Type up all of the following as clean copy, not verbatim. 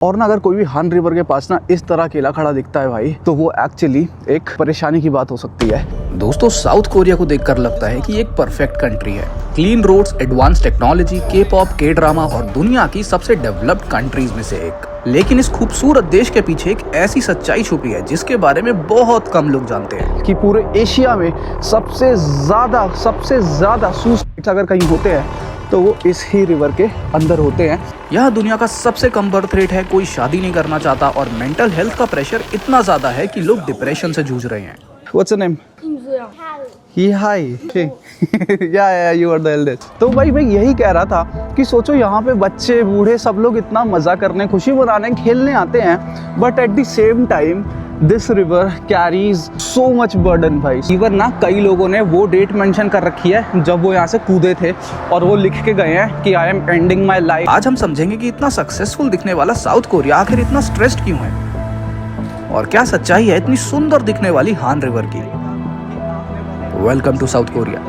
और ना अगर कोई भी हान रिवर के पास ना इस तरह केला खड़ा दिखता है भाई, तो वो एक्चुअली एक परेशानी की बात हो सकती है। दोस्तों, साउथ कोरिया को देखकर लगता है कि एक परफेक्ट कंट्री है। क्लीन रोड्स, एडवांस टेक्नोलॉजी, के पॉप, के ड्रामा और दुनिया की सबसे डेवलप्ड कंट्रीज में से एक। लेकिन इस खूबसूरत देश के पीछे एक ऐसी सच्चाई छुपी है जिसके बारे में बहुत कम लोग जानते हैं कि पूरे एशिया में सबसे ज्यादा सुसाइड्स अगर कहीं होते हैं तो वो इस ही रिवर के अंदर होते हैं। यह दुनिया का सबसे कम बर्थ रेट है, कोई शादी नहीं करना चाहता और मेंटल हेल्थ का प्रेशर इतना ज्यादा है कि लोग डिप्रेशन से जूझ रहे हैं। What's your name? Hi. Yeah, you are the eldest. तो भाई मैं यही कह रहा था कि सोचो यहाँ पे बच्चे बूढ़े सब लोग इतना मजा करने, खुशी मनाने, खेलने आते हैं, but at the same time this river carries so much burden भाई। इवन ना कई लोगों ने वो डेट मेंशन कर रखी है जब वो यहाँ से कूदे थे और वो लिख के गए हैं कि I am ending my life. आज हम समझेंगे कि इतना सक्सेसफुल दिखने वाला साउथ कोरिया आखिर इतना स्ट्रेस्ड क्यों है और क्या सच्चाई है इतनी सुंदर दिखने वाली हान रिवर की। Welcome to South Korea.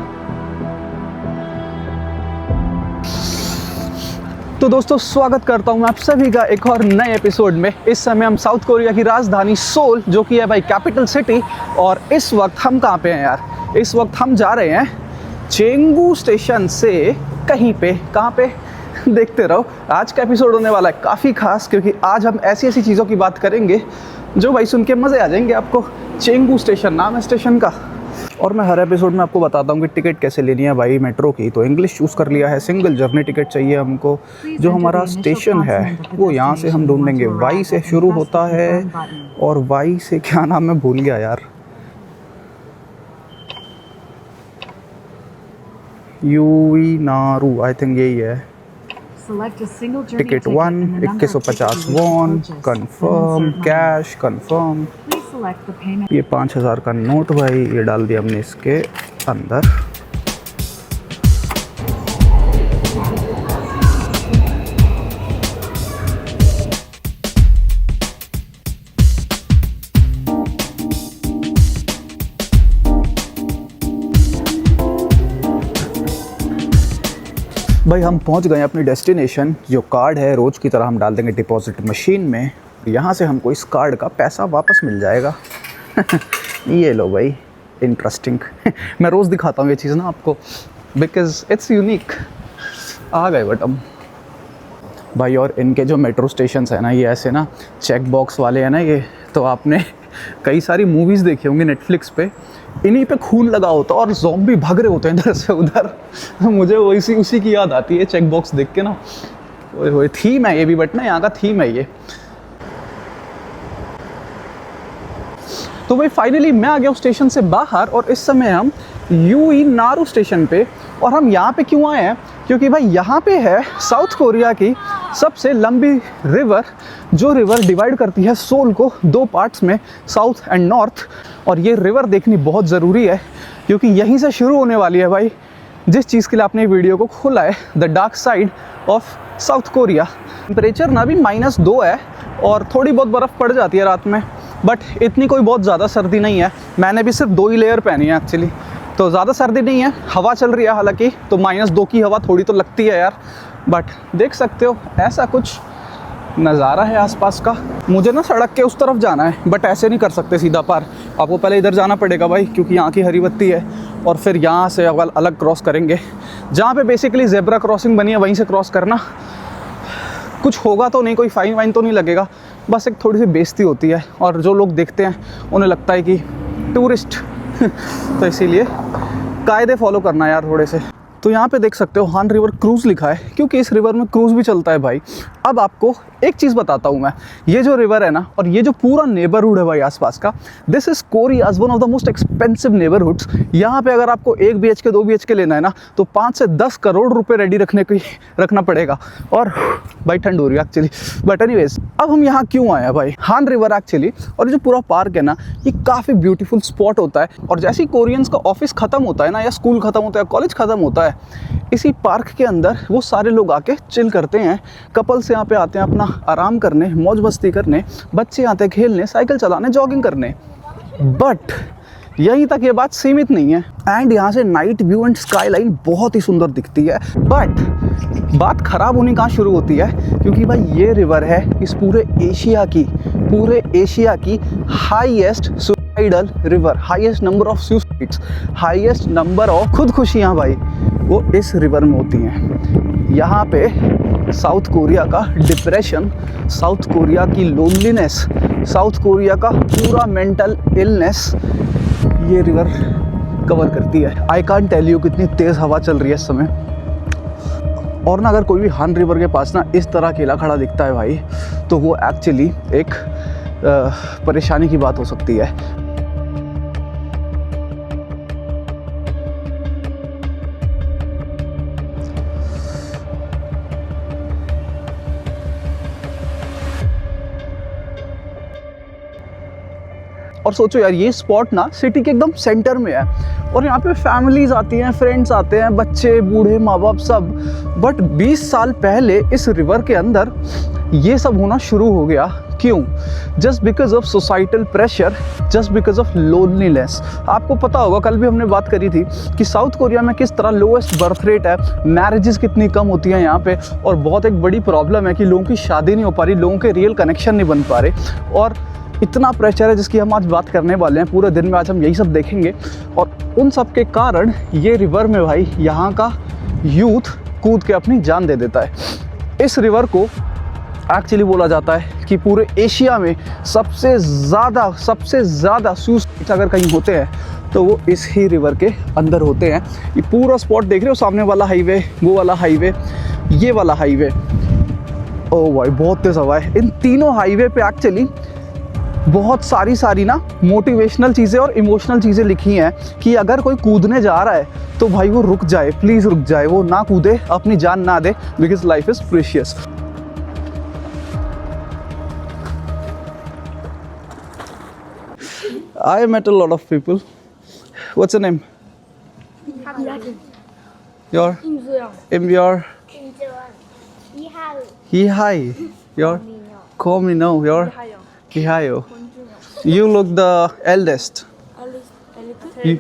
तो दोस्तों स्वागत करता हूं मैं आप सभी का एक और नए एपिसोड में। इस समय हम साउथ कोरिया की राजधानी सोल, जो कि है भाई कैपिटल सिटी, और इस वक्त हम कहाँ पे हैं यार? इस वक्त हम जा रहे हैं चेंगू स्टेशन से कहीं पे। कहाँ पे? देखते रहो। आज का एपिसोड होने वाला है काफ़ी खास, क्योंकि आज हम ऐसी ऐसी चीज़ों की बात करेंगे जो भाई सुन के मज़े आ जाएंगे आपको। चेंगू स्टेशन नाम है स्टेशन का। और मैं हर एपिसोड में आपको बताता हूँ कि टिकट कैसे लेनी है भाई मेट्रो की। तो इंग्लिश चूज़ कर लिया है, सिंगल जर्नी टिकट चाहिए हमको। जो हमारा स्टेशन है वो यहाँ से हम ढूंढेंगे। वाई से शुरू होता है और वाई से क्या नाम है भूल गया यार। यूवी नारू आई थिंक यही है। Ticket 1 2150 won, confirm, cash confirm. ये 5000 का नोट भाई, ये डाल दिया हमने इसके अंदर। भाई हम पहुंच गए अपनी डेस्टिनेशन। जो कार्ड है रोज़ की तरह हम डाल देंगे डिपॉजिट मशीन में। यहाँ से हमको इस कार्ड का पैसा वापस मिल जाएगा। ये लो भाई, इंटरेस्टिंग। मैं रोज़ दिखाता हूँ ये चीज़ ना आपको, बिकॉज इट्स यूनिक। आ गए बट हम भाई। और इनके जो मेट्रो स्टेशन है ना, ये ऐसे ना चेक बॉक्स वाले हैं ना ये। तो आपने कई सारी मूवीज़ देखी होंगी नेटफ्लिक्स पे, इन्हीं पे खून लगा होता है और ज़ॉम्बी भाग रहे होते हैं इधर से उधर। मुझे वैसी उसी की याद आती है चेक बॉक्स देख के ना। वो थीम है ये भी, बट ना यहाँ का थीम है ये। तो भाई फाइनली मैं आ गया हूँ स्टेशन से बाहर, और इस समय हम यूई नारू स्टेशन पे। और हम यहाँ पे क्यों आए हैं? क्योंकि भाई यहाँ पे है साउथ कोरिया की सबसे लंबी रिवर, जो रिवर डिवाइड करती है सोल को दो पार्ट्स में, साउथ एंड नॉर्थ। और ये रिवर देखनी बहुत ज़रूरी है, क्योंकि यहीं से शुरू होने वाली है भाई जिस चीज़ के लिए आपने वीडियो को खोला है, the dark side of south Korea. Temperature ना भी -2 है और थोड़ी बहुत बर्फ़ पड़ जाती है रात में, बट इतनी कोई बहुत ज़्यादा सर्दी नहीं है। मैंने भी सिर्फ 2 ही लेयर पहनी है एक्चुअली, तो ज़्यादा सर्दी नहीं है। हवा चल रही है हालांकि, तो -2 की हवा थोड़ी तो लगती है यार। बट देख सकते हो ऐसा कुछ नज़ारा है आसपास का। मुझे ना सड़क के उस तरफ जाना है, बट ऐसे नहीं कर सकते सीधा पार। आपको पहले इधर जाना पड़ेगा भाई, क्योंकि यहाँ की हरी बत्ती है। और फिर यहाँ से अलग क्रॉस करेंगे, जहाँ पे बेसिकली ज़ेब्रा क्रॉसिंग बनी है, वहीं से क्रॉस करना। कुछ होगा तो नहीं, कोई फाइन वाइन तो नहीं लगेगा, बस एक थोड़ी सी बेइज्जती होती है। और जो लोग देखते हैं उन्हें लगता है कि टूरिस्ट तो इसीलिए कायदे फॉलो करना यार थोड़े से। तो यहाँ पे देख सकते हो हान रिवर क्रूज़ लिखा है, क्योंकि इस रिवर में क्रूज़ भी चलता है भाई। अब आपको एक चीज़ बताता हूँ मैं, ये जो रिवर है ना, और ये जो पूरा नेबरहुड है भाई आसपास का, this is Korea's one of the most expensive neighbourhoods. यहाँ पे अगर आपको 1 BHK 2 BHK लेना है ना, तो 5 से 10 करोड़ रुपए रेडी रखना पड़ेगा। और भाई ठंड हो रही है एक्चुअली, बट एनीवेज अब हम यहाँ क्यों आए हैं भाई? हान रिवर एक्चुअली, और जो पूरा पार्क है ना, ये काफ़ी ब्यूटीफुल स्पॉट होता है। और जैसे ही कोरियंस का ऑफिस ख़त्म होता है ना, या स्कूल ख़त्म होता है, कॉलेज ख़त्म होता है, इसी पार्क के अंदर वो सारे लोग आके चिल करते हैं। कपल्स यहाँ पे आते हैं अपना आराम करने, मौज मस्ती करने, बच्चे आते हैं खेलने, साइकिल चलाने, जॉगिंग करने। बट यहीं तक ये बात सीमित नहीं है। एंड यहाँ से night view and sky line बहुत ही सुंदर दिखती है। बट बात ख़राब होनी कहाँ शुरू होती है, क्योंकि भाई ये रिवर है इस पूरे एशिया की highest suicidal river, highest number of suicides, highest number of खुदकुशियाँ भाई वो इस रिवर में होती हैं। यहाँ पे साउथ कोरिया का डिप्रेशन, साउथ कोरिया की लोनलीनेस, साउथ कोरिया का पूरा मेंटल इलनेस ये रिवर कवर करती है। आई कांट टेल यू कितनी तेज़ हवा चल रही है इस समय। और ना अगर कोई भी हान रिवर के पास ना इस तरह अकेला खड़ा दिखता है भाई, तो वो एक्चुअली एक परेशानी की बात हो सकती है। और सोचो यार, ये स्पॉट ना सिटी के एकदम सेंटर में है और यहाँ पे फैमिलीज आती हैं, फ्रेंड्स आते हैं, बच्चे, बूढ़े, माँ बाप सब। बट 20 साल पहले इस रिवर के अंदर ये सब होना शुरू हो गया। क्यों? Just because of societal pressure, just because of loneliness. आपको पता होगा, कल भी हमने बात करी थी कि साउथ कोरिया में किस तरह लोएस्ट बर्थ रेट है, मैरिजेस कितनी कम होती हैं यहाँ पे, और बहुत एक बड़ी प्रॉब्लम है कि लोगों की शादी नहीं हो पा रही, लोगों के रियल कनेक्शन नहीं बन पा रहे। और इतना प्रेशर है जिसकी हम आज बात करने वाले हैं। पूरे दिन में आज हम यही सब देखेंगे। और उन सब के कारण ये रिवर में भाई यहाँ का यूथ कूद के अपनी जान दे देता है। इस रिवर को एक्चुअली बोला जाता है कि पूरे एशिया में सबसे ज़्यादा सुसाइड्स अगर कहीं होते हैं तो वो इस ही रिवर के अंदर होते हैं। ये पूरा स्पॉट देख रहे हो, सामने वाला हाईवे, वो वाला हाईवे, ये वाला हाईवे। ओ भाई बहुत तेज़ हवा है। इन तीनों हाईवे पे एक्चुअली बहुत सारी ना मोटिवेशनल चीज़ें और इमोशनल चीज़ें लिखी हैं कि अगर कोई कूदने जा रहा है तो भाई वो रुक जाए, प्लीज़ रुक जाए, वो ना कूदे, अपनी जान ना दे, because life is precious. I met a lot of people. What's your name? Your? Imyor. Hihai. Your? Call me now. Your? Hihayo. You look the eldest.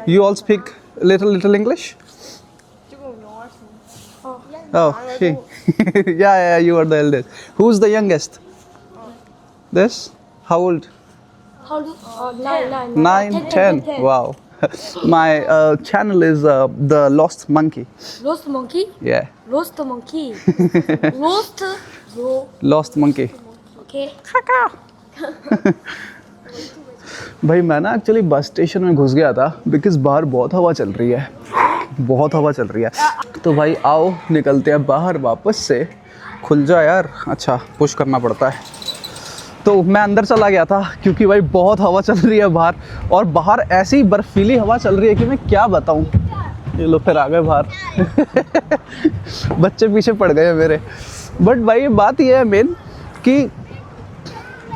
You all speak little English? Oh, hey. Yeah, you are the eldest. Who's the youngest? This? How old? 9, 10. Wow. My channel is the Lost Monkey. Lost monkey? Yeah. Lost monkey. Lost Monkey. Okay. भाई मैं ना actually bus station में घुस गया था because बाहर बहुत हवा चल रही है, बहुत हवा चल रही है। तो भाई आओ निकलते हैं बाहर वापस से। खुल जा यार। अच्छा, पुश करना पड़ता है। तो मैं अंदर चला गया था क्योंकि भाई बहुत हवा चल रही है बाहर, और बाहर ऐसी बर्फीली हवा चल रही है कि मैं क्या बताऊं। ये लोग फिर आ गए बाहर। बच्चे पीछे पड़ गए मेरे। बट भाई बात ये है मेन कि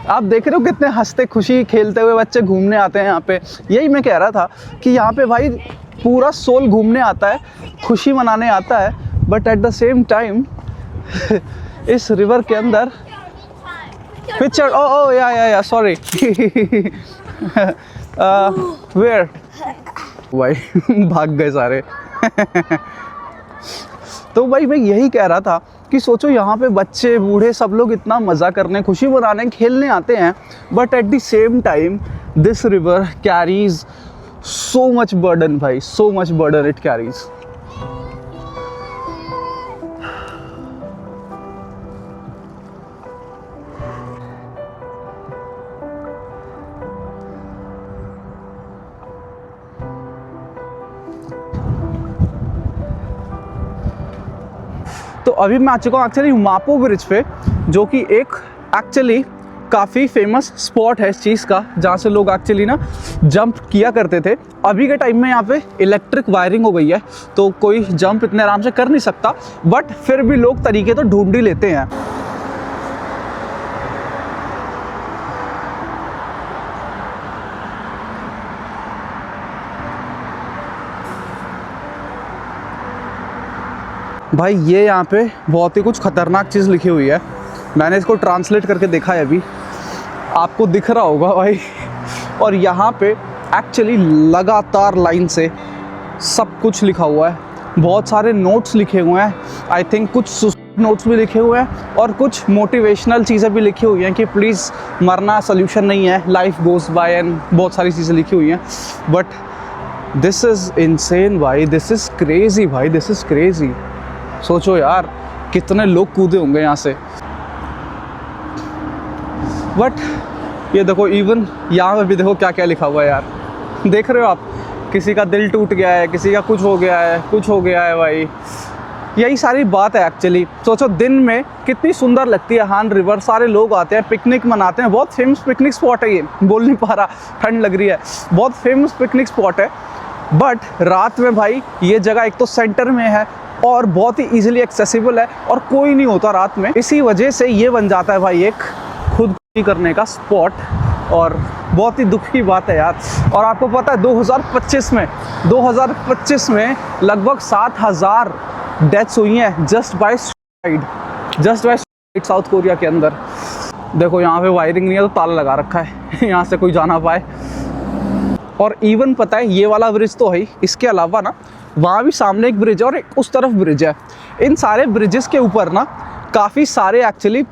आप देख रहे हो कितने हंसते खुशी खेलते हुए बच्चे घूमने आते हैं यहाँ पे। यही मैं कह रहा था कि यहाँ पे भाई पूरा सोल घूमने आता है, खुशी मनाने आता है, but at the same time इस रिवर के अंदर picture. oh yeah sorry। where? भाई भाग गए सारे। तो भाई मैं यही कह रहा था कि सोचो यहाँ पे बच्चे बूढ़े सब लोग इतना मज़ा करने, खुशी मनाने, खेलने आते हैं, but at the same time this river carries so much burden भाई, so much burden it carries. तो अभी मैं आ चुका हूँ एक्चुअली मापो ब्रिज पे, जो कि एक एक्चुअली काफ़ी फेमस स्पॉट है इस चीज़ का, जहाँ से लोग एक्चुअली ना जंप किया करते थे। अभी के टाइम में यहाँ पे इलेक्ट्रिक वायरिंग हो गई है तो कोई जंप इतने आराम से कर नहीं सकता, बट फिर भी लोग तरीके तो ढूंढ ही लेते हैं। भाई ये यहाँ पे बहुत ही कुछ ख़तरनाक चीज़ लिखी हुई है। मैंने इसको ट्रांसलेट करके देखा है अभी, आपको दिख रहा होगा भाई। और यहाँ पे एक्चुअली लगातार लाइन से सब कुछ लिखा हुआ है, बहुत सारे नोट्स लिखे हुए हैं। आई थिंक कुछ नोट्स भी लिखे हुए हैं और कुछ मोटिवेशनल चीज़ें भी लिखी हुई हैं कि प्लीज़ मरना सोल्यूशन नहीं है, लाइफ गोज़ बाय, एंड बहुत सारी चीज़ें लिखी हुई हैं। बट दिस इज़ इनसेन भाई, दिस इज़ क्रेज़ी भाई, दिस इज़ क्रेज़ी। सोचो यार कितने लोग कूदे होंगे यहाँ से। बट ये देखो, इवन यहाँ पर भी देखो क्या क्या लिखा हुआ है यार, देख रहे हो आप? किसी का दिल टूट गया है, किसी का कुछ हो गया है, कुछ हो गया है भाई। यही सारी बात है एक्चुअली। सोचो दिन में कितनी सुंदर लगती है हान रिवर, सारे लोग आते हैं, पिकनिक मनाते हैं। बहुत फेमस पिकनिक स्पॉट है ये, बोल नहीं पा रहा, ठंड लग रही है। बहुत फेमस पिकनिक स्पॉट है। बट रात में भाई ये जगह एक तो सेंटर में है और बहुत ही ईजिली एक्सेसिबल है और कोई नहीं होता रात में। इसी वजह से ये बन जाता है भाई एक खुदकुशी करने का स्पॉट, और बहुत ही दुख की बात है यार। और आपको पता है 2025 में लगभग 7,000 डेथ्स हुई हैं just by suicide south Korea के अंदर। देखो यहाँ पे वायरिंग नहीं है तो ताला लगा रखा है यहाँ से कोई जा ना पाए। और इवन पता है ये वाला ब्रिज तो है ही, इसके अलावा ना वहाँ भी सामने एक ब्रिज है और एक उस तरफ ब्रिज है। इन सारे ब्रिजेस के ऊपर ना काफ़ी सारे एक्चुअली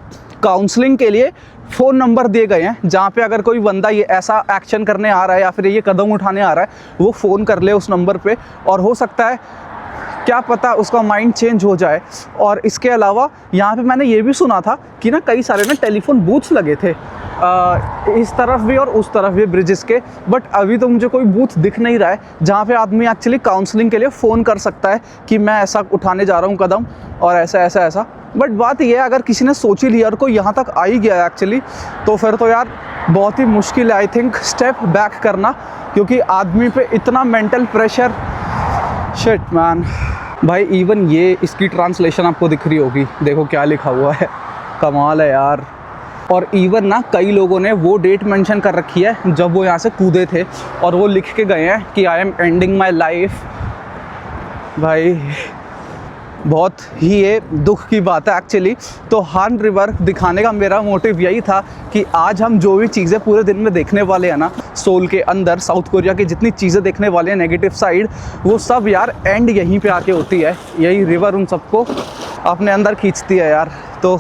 काउंसलिंग के लिए फ़ोन नंबर दिए गए हैं, जहाँ पे अगर कोई बंदा ये ऐसा एक्शन करने आ रहा है या फिर ये कदम उठाने आ रहा है, वो फ़ोन कर ले उस नंबर पे, और हो सकता है क्या पता उसका माइंड चेंज हो जाए। और इसके अलावा यहाँ पे मैंने ये भी सुना था कि ना कई सारे ना टेलीफोन बूथ्स लगे थे इस तरफ भी और उस तरफ भी ब्रिजेस के। बट अभी तो मुझे कोई बूथ दिख नहीं रहा है जहाँ पे आदमी एक्चुअली काउंसलिंग के लिए फ़ोन कर सकता है कि मैं ऐसा उठाने जा रहा हूँ कदम और ऐसा। बट बात ये है, अगर किसी ने सोच ही लिया और कोई यहाँ तक आ ही गया एक्चुअली, तो फिर तो यार बहुत ही मुश्किल है आई थिंक स्टेप बैक करना, क्योंकि आदमी पे इतना मेंटल प्रेशर। शिट मैन भाई, इवन ये इसकी ट्रांसलेशन आपको दिख रही होगी, देखो क्या लिखा हुआ है, कमाल है यार। और इवन ना कई लोगों ने वो डेट मेंशन कर रखी है जब वो यहाँ से कूदे थे, और वो लिख के गए हैं कि I am ending my life. भाई बहुत ही ये दुख की बात है एक्चुअली। तो हान रिवर दिखाने का मेरा मोटिव यही था कि आज हम जो भी चीज़ें पूरे दिन में देखने वाले हैं ना, सोल के अंदर साउथ कोरिया की जितनी चीज़ें देखने वाले हैं नेगेटिव साइड, वो सब यार एंड यहीं पे आके होती है। यही रिवर उन सबको अपने अंदर खींचती है यार। तो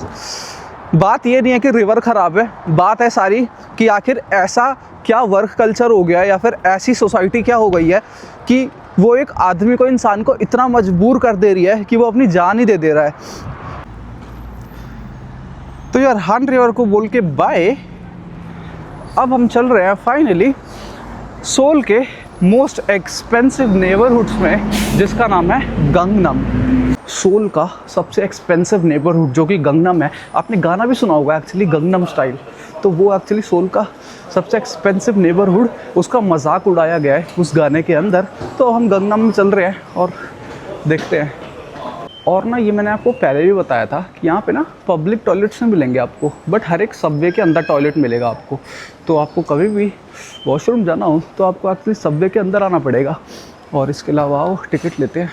बात ये नहीं है कि रिवर ख़राब है, बात है सारी कि आखिर ऐसा क्या वर्क कल्चर हो गया है या फिर ऐसी सोसाइटी क्या हो गई है कि वो एक आदमी को, इंसान को इतना मजबूर कर दे रही है कि वो अपनी जान ही दे रहा है। तो यार हान रिवर को बोल के बाय, अब हम चल रहे हैं फाइनली सोल के मोस्ट एक्सपेंसिव नेबरहुड्स में, जिसका नाम है गंगनम। सोल का सबसे एक्सपेंसिव नेबरहुड जो कि गंगनम है, आपने गाना भी सुना होगा एक्चुअली गंगनम स्टाइल, तो वो एक्चुअली सोल का सबसे एक्सपेंसिव नेबरहुड, उसका मजाक उड़ाया गया है उस गाने के अंदर। तो हम गंगनम में चल रहे हैं और देखते हैं। और ना ये मैंने आपको पहले भी बताया था कि यहाँ पे ना पब्लिक टॉयलेट्स में मिलेंगे आपको, बट हर एक सबवे के अंदर टॉयलेट मिलेगा आपको। तो आपको कभी भी वॉशरूम जाना हो तो आपको एक्चुअली सबवे के अंदर आना पड़ेगा। और इसके अलावा आओ टिकट लेते हैं।